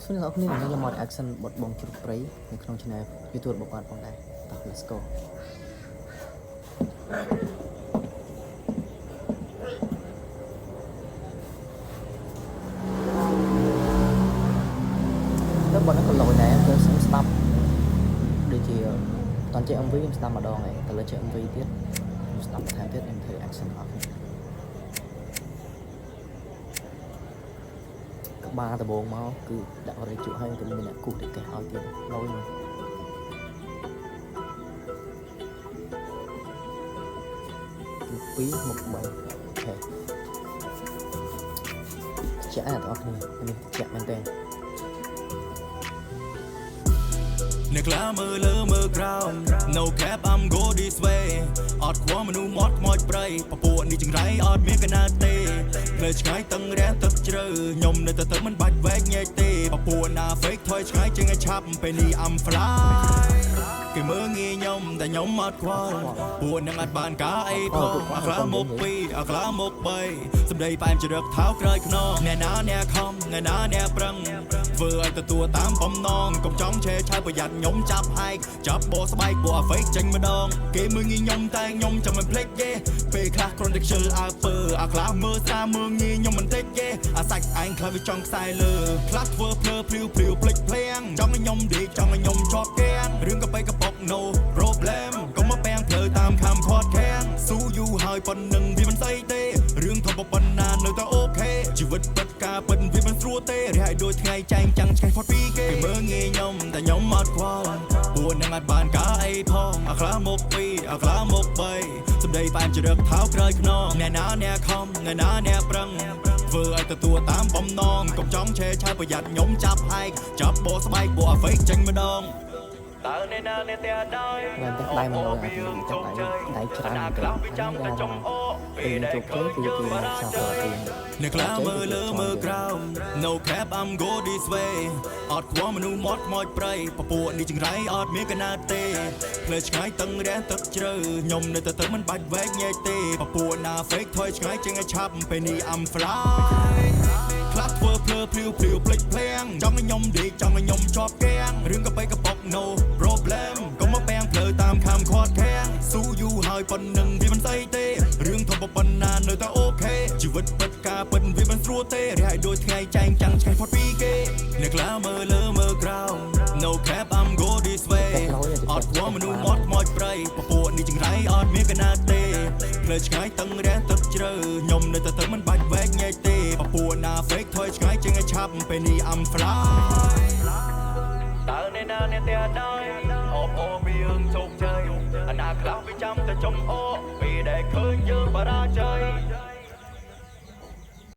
ស្វាគមន៍អ្នកខ្ញុំមក reaction បទបងជ្រុកព្រៃនៅក្នុង channel YouTube របស់គាត់ផងដែរតោះ let's go ទៅបទនេះក៏លយដែរគឺខ្ញុំស្ដាប់ដូចជាតន់ជា MV ខ្ញុំស្ដាប់ម្ដងហើយទៅលើជា MV ទៀតខ្ញុំស្ដាប់បន្ថែមទៀតខ្ញុំធ្វើ reaction អត់ក្បាលដំបងមកគឺដាក់រៃជក់ហើយទៅមានអ្នកគូសទៅកេះឲ្យទៀតលយមកពី2មក3អូខេចាក់អ្នកទាំងអស់គ្នានេះចាក់មែនទេអ្នកក្លាមើលលើមើលក្រោម No cap I'm go this way អត់ខ្វល់មនុស្សមកខ្មោចប្រៃពពួកនេះចង្រៃអត់មានកណាទេផ្លេឆ្ងាយតឹងរាំងទឹកជ្រៅខ្ញុំនៅតែមិនបាច់វែកញែកទេពពួកណា fake ថយឆ្ងាយជាងឲ្យឆាប់ពេលនេះ I'm fly គេមើលងាយខ្ញុំតែខ្ញុំអត់ខ្វល់ពួកនឹងអត់បានការអីផងអាក្លាមក2អាក្លាមក3សម្ដីផ្អែមចរិតថោក្រោយខ្នងអ្នកណាអ្នកខំអ្នកណាអ្នកប្រឹងធ្វើឲ្យទទួលតាមបំណងកុំចង់ឆេឆាយប្រយ័ត្នខ្ញុំចាប់ហែកចាប់បោស្បែកពួកអា fake ចេញម្ដងគេមើលងាយខ្ញុំតែខ្ញុំចាំមិនភ្លេចទេពេលខ្លះគ្រាន់តែខ្ជិលអើពើអាក្លាមើលស្រាមើលងាយខ្ញុំមិនតិចទេអាសាច់ឯងខ្លះវាចង់ខ្សែលើខ្លះធ្វើភ្លើភ្លាវភ្លាវភ្លេចភ្លាំងចង់ឲ្យខ្ញុំដេកចង់ឲ្យខ្ញុំជាប់គាំងរឿងក៏បីក៏ប៉ុក no problem កុំមកពាំងផ្លូវតាមខំខាត់ខាំងស៊ូយូហើយប៉ុណ្ណឹងវាមិនស្អីទេរឿងធំប៉ុណ្ណានៅតែអូខេជីវិតពិតការពិតវាមិនស្រួលទេរហ័យដូចថ្ងៃចែងចាំងឆ្កេះផុតពីគេមើលងាយខ្ញុំតែខ្ញុំអត់ខ្វល់ពួកនឹងអត់បានការអីផងអាក្លាមក2អាក្លាមក3សម្ដីផ្អែមចរិតថោក្រោយខ្នងអ្នកណាអ្នកខំអ្នកណាអ្នកប្រឹងធ្វើឲ្យទទួលតាមបំណងកុំចង់ឆេឆាយប្រយ័ត្នខ្ញុំចាប់ហែកចាប់បោស្បែកពួកអា fake ចេញម្ដងតើអ្នកណាអ្នកតែដែរដៃមកដល់អានេះចាប់ដៃច្រើនទៅចាំតែចំអូពេលជោគជ័យគឺគេមកសាប់ទៅអ្នកក្លាមើលលើមើលក្រោម No cap I'm go this way អត់ខ្វល់មនុស្សមកខ្មោចប្រៃពពួកនេះចង្រៃអត់មានកណាទេផ្លេឆ្ងាយតឹងរាំងទឹកជ្រៅខ្ញុំនៅតែមិនបាច់វែកញែកទេពពួកណា fake ថយឆ្ងាយជាងឲ្យឆាប់ពេលនេះ I'm fly ខ្លះធ្វើភ្លើភ្លាវភ្លាវភ្លេចភ្លាំងចង់ឲ្យខ្ញុំដេកចង់ឲ្យខ្ញុំជាប់គាំងរឿងក៏បីក៏ប៉ុក no problem កុំមកពាំងផ្លូវតាមខំខាត់ខាំងស៊ូយូហើយប៉ុណ្ណឹងវាមិនស្អីទេរឿងធំប៉ុណ្ណានៅតែអូខេជីវិតពិតការពិតវាមិនស្រួលទេរហ័យដូចថ្ងៃចែងចាំងឆ្កេះផុតពីគេអ្នកក្លាមើលលើមើលក្រោម No cap I'm go this way អត់ខ្វល់មនុស្សមកខ្មោចប្រៃពពួកនេះចង្រៃអត់មានកណាទេផ្លូវឆ្ងាយតឹងរាំងទឹកជ្រៅខ្ញុំនៅតែមិនបាច់វែកញែកទេពពួកណា fake ថយឆ្ងាយជាងឲ្យឆាប់ពេលនេះ I'm fly តើអ្នកណាអ្នកតែដែរអូពីរឿងជោគជ័យអាណាខ្លះវាចាំតែចំអូពីដែលឃើញយើងបរាជ័យ